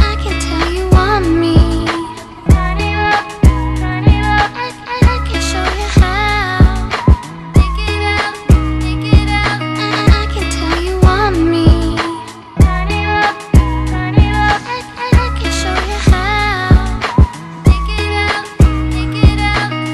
I can tell you want me. Turn it up, turn it up. I can show you how. Take it out, take it out. I can tell you want me. Turn it up, turn it up. I can show you how. Take it out, take it out. Tell you want me.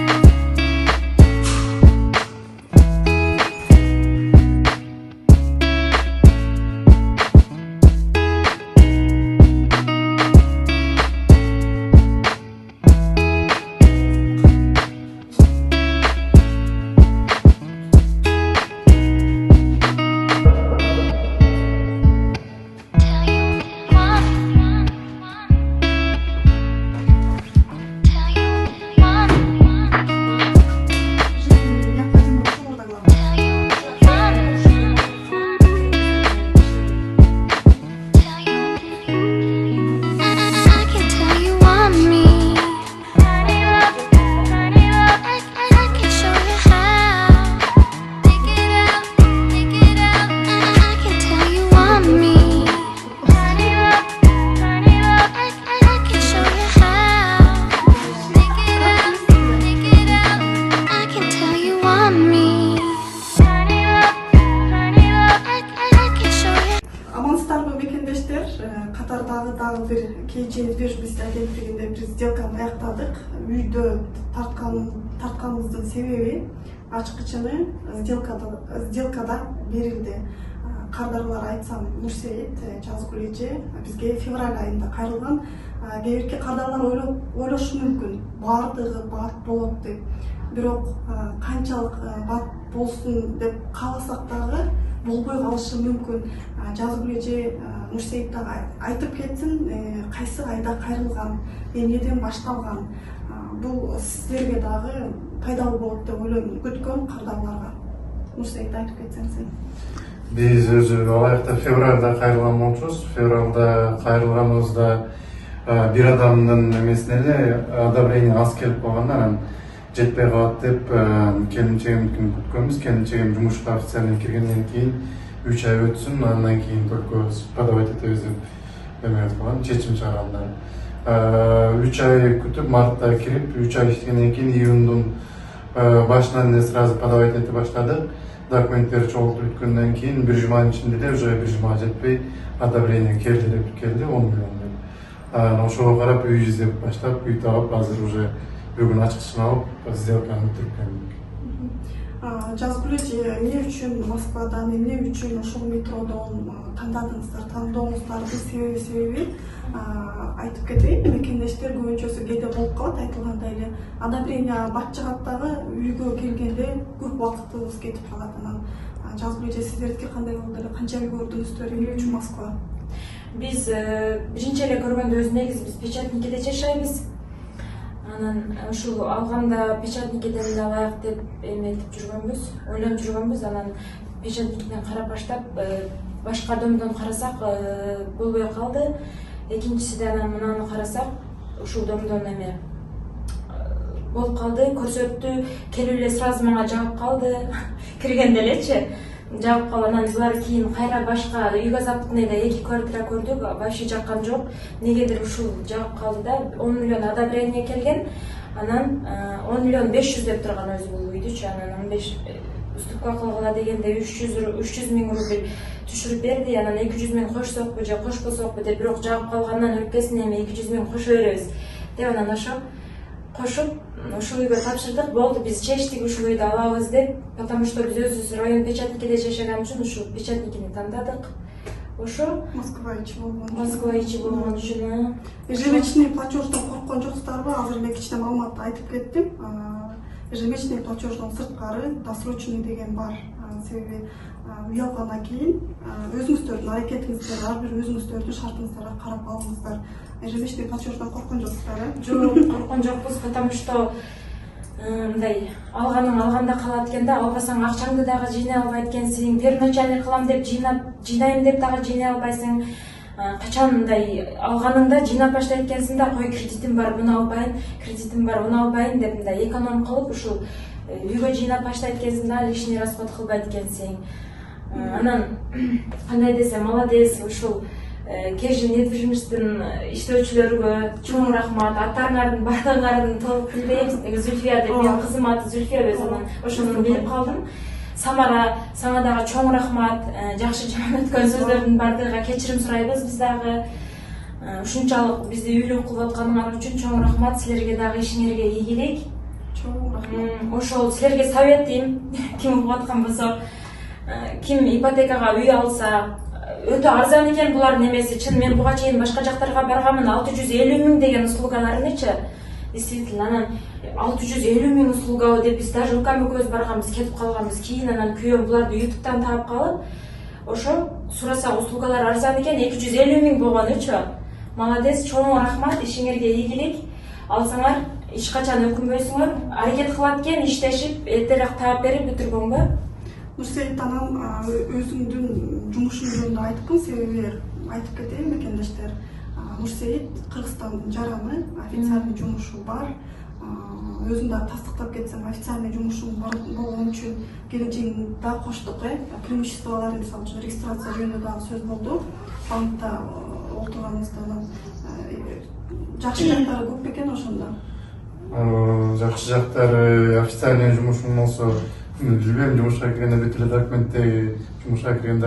Tell you want me. Tell you want me. Tell you. I can tell you want me. Turn it up, turn it up. I can show you how. Take it out, take it out. I can tell you want me. Turn it up, turn it up. I can show you how. Take it out, take it out. I can tell you want me. Turn it up, turn it up. I can show you. Амансыздарбы мекендештер, катардагы бир KGNews биз агенттигинде бир сделканы аяктадык. Үйдө тартканыбыздын себеби ачкычыны сделкада берилди. Кардарлар айтсам Нурсейит Жазгүл эже бизге февраль айында кайрылган. Кээ бирки кардарлар ойлошу мүмкүн, баардыгы бат болот деп. Бирок канчалык бат болсун деп кааласак дагы болбой калышы мүмкүн. Жазгүл эже Нурсейит дагы айтып кетсин, кайсы айда кайрылган, эмнеден башталган. Бул сиздерге дагы пайдалуу болот деп ойлойм, күткөн кардарларга. Нурсейит айтып кетсеңиз. Биз өзү алайыкта февралда кайрылган болчубуз. Февралда кайрылганыбызда бир адамдын эмесине эле одобрение аз келип калган, анан жетпей калат деп келинчегимдикин күткөнбүз. Келинчегим жумушка официально киргенден кийин 3 ай өтсүн, андан кийин только подавать этебиз деп эме кылган, чечим чыгаргандар. 3 ай күтүп, мартта кирип, 3 ай иштегенден кийин июндун башынан эле сразу подавать эте баштадык. Документтер чогултуп бүткөндөн кийин бир жуманын ичинде эле уже бир жумага жетпей одобрение келди деп келди 10 миллион деп. Ошого карап үй издеп баштап, үй таап, азыр уже бүгүн ачкычын алып, сделканы бүтүрүп келдик. Жазгүл эже, эмне үчүн Москвадан, эмне үчүн ошол метродон тандадыңыздар? Тандооңуздардын себеби айтып кетейин, мекендештер көбүнчөсү кээде болуп калат, айтылгандай эле. Одобрение бат жыгат дагы үйгө келгенде көп убактыбыз кетип калат. Анан Жазгүл эже, сиздердики кандай болду эле, канча үй көрдүңүздөр, эмне үчүн Москва? Биз биринчи эле көргөндө өз негизи биз печатникеде жашайбыз. Анан ушул алганда печатникеден да алайык деп эметип жүргөнбүз, ойлонуп жүргөнбүз. Анан печатникеден карап баштап башка домдон карасак болбой калды. Экинчиси анан мынаны карасак ушул домдон эме болуп калды, көрсөттү, келип эле сразу мага жагып калды. Киргенде элечи жагып калып, анан булар кийин кайра башка үйгө запытныйда 2 квартира көрдүк, вообще жаккан жок. Негедир ушул жагып калды да, 10 миллион одобрение келген. Анан 10 миллион 500 деп турган өзү бул үйдүчү. Анан 15 уступка кылгыла дегенде 300 миң рубль түшүрүп берди. Анан 200 миң кошсокпу же кошпосокпу деп, бирок жагып калгандан өпкесине эми 200 миң кошо беребиз деп, анан ошо кошуп ушул үйгө тапшырдык. Болду, биз чечтик ушул үйдү алабыз деп, потому что биз өзүбүз район печатникеде жашаган үчүн ушул печатникени тандадык. Ошо Москва ичи болгон. Москва ичи болгон үчүн. Ежемесячный платеждон корккон жоксуздарбы? Азыр мен кичине маалымат айтып кеттим. Ежемесячный платеждон сырткары досрочный деген бар. Себеби үй алгандан кийин өзүңүздөрдүн аракетиңиздер, ар бир өзүңүздөрдүн шартыңыздарга карап алыңыздар. Ежемесячный платеждон корккон жоксуздар, Жок, корккон жокпуз, потому что мындай алганың алганда калат экен да, албасаң акчаңды дагы жыйнай албайт экенсиң, первоначальный кылам деп жыйнайм деп дагы жыйнай албайсың. Качан мындай алганыңда жыйнап баштайт экенсиң да, кой кредитим бар, буну албайын, кредитим бар, буну албайын деп мындай эконом кылып ушул үйгө жыйнап баштайт экенсиң да, лишний расход кылбайт экенсиң. Анан кандай десем, молодец, ушул Кежин недвижимостьтин иштөөчүлөргө чоң рахмат. Аттарыңардын баардыгыңардын толук билбейбиз. Зульфия деп, менин кызым аты Зульфия өз, анан ошону билип калдым. Самара, сага дагы чоң рахмат. Жакшы жаман өткөн сөздөрдүн баардыгыга кечирим сурайбыз биз дагы. Ушунчалык бизди үйлүү кылып атканыңар үчүн чоң рахмат. Силерге дагы ишиңерге ийгилик. чоң рахмат. Ошол силерге советтейм. Ким угуп аткан болсо, ким ипотекага үй алса, өтө арзан экен булардын эмеси. Чын мен буга чейин башка жактарга барганмын, 650 миң деген услугаларынычы. Действительно, анан 650 миң услуга деп биз даже укам экөөбүз барганбыз, кетип калганбыз. Кийин анан күйөөм буларды YouTube'дан таап калып, ошо сураса услугалар арзан экен, 250 миң болгонучу. Молодец, чоң рахмат, ишиңерге ийгилик. Алсаңар, эч качан өкүнбөйсүңөр. Аракет кылат экен, иштешип, эртерээк таап берип бүтүргөнгө. Нурсейит анан өзүңдүн жумушуң жөнүндө айтыппын, себеби айтып кетейин мекендештер. Нурсейит Кыргызстандын жараны, официальный жумушу бар. Өзүм да тастыктап кетсем, официальный жумушум болгон үчүн келечегин да коштук, преимуществолорун мисалы үчүн регистрация жөнүндө дагы сөз болду. Банкта олтурганыбызда жакшы жактары көп бекен ошондо. Жакшы жактары официальный жумушум болсо, билбейм, жумушка киргенде бүт эле жумушка кирген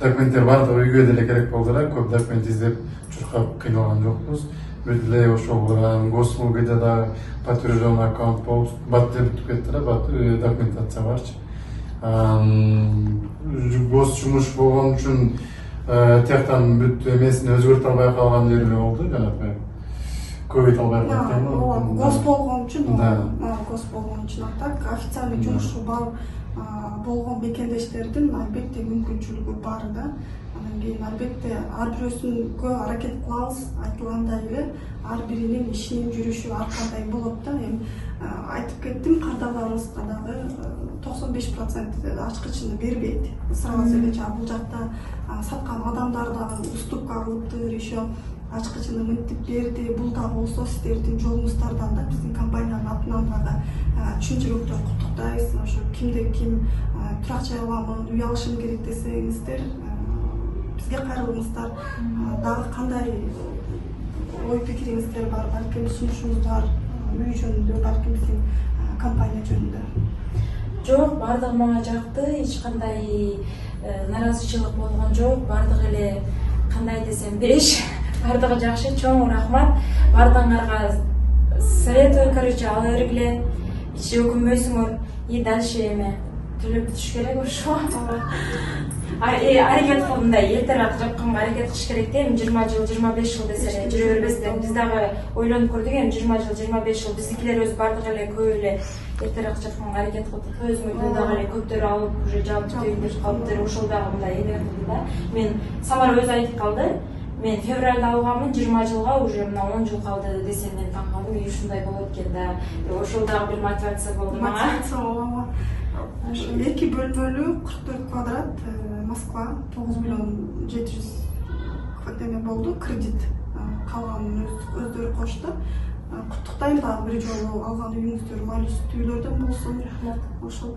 документтер баардыгы үйгө деле керек болду эле. Көп документ издеп чуркап кыйналган жокпуз. Бүт эле ошол госуслугада да подтвержденный аккаунт болуп, бат деп бүтүп кетти эле, документация барчы. Гос жумуш болгон үчүн тияктан бүт эмесин өзгөртө албай калган жери эле болду, жанагы. Көбөйтө албай калган. Гос болгон үчүн, а так официальный жумушу бар болгон мекендештердин албетте мүмкүнчүлүгү бар да. Анан кийин албетте ар бирөөсүнгө аракет кылабыз, айтылгандай эле ар биринин ишинин жүрүшү ар кандай болот да. Эми айтып кеттим, кардарларыбызга дагы 95% ачкычын бербейт. Сразу эле бул жакта саткан адамдар дагы уступка кылыптыр, еще ачкычыны мынтип берди. Бул да болсо сиздердин жолуңуздардан да биздин компаниянын атынан дагы чынчылыктуу куттуктайбыз. Ошо кимде ким турак жай аламын, үй алышым керек десеңиздер, бизге кайрылыңыздар. Дагы кандай ой пикириңиздер бар, балким сунушуңуз бар, үй жөнүндө, балким биздин компания жөнүндө? Жок, баардыгы мага жакты, эч кандай наразычылык болгон жок. Баардыгы эле кандай десем 5, баардыгы жакшы, чоң рахмат. Баардыгыңарга совет, короче, ала бергиле. Эч өкүнбөйсүңөр. И дальше эме төлөп бүтүш керек ошо. Аракет кылып мындай эртерээк жапканга аракет кылыш керек да. 20 жыл, 25 жыл десе жүрө бербестен. Биз дагы ойлонуп көрдүк, эми 20 жыл, 25 жыл биздикилер өз баардыгы эле көп эле эртерээк жапканга аракет кылып, өзүмдү дагы эле көптөр алып, уже жаап бүтөйүн деп калыптыр. Ошол дагы мындай эме кылды да. Мен Самара өзү айтып калды. Мен февралда алганмын, 20 жылга уже мына 10 жыл калды десем мен таң калдым. И ушундай болот экен да. Ошол дагы бир мотивация болду мага. Мотивация болобу? Ошо 2 бөлмөлүү 44 квадрат Москва 9 миллион 700 эме болду, кредит. Калганын өздөрү кошту. Куттуктайм дагы бир жолу алган үйүңүздөр маалюстүү үйлөрдөн болсун. Рахмат. Ошол.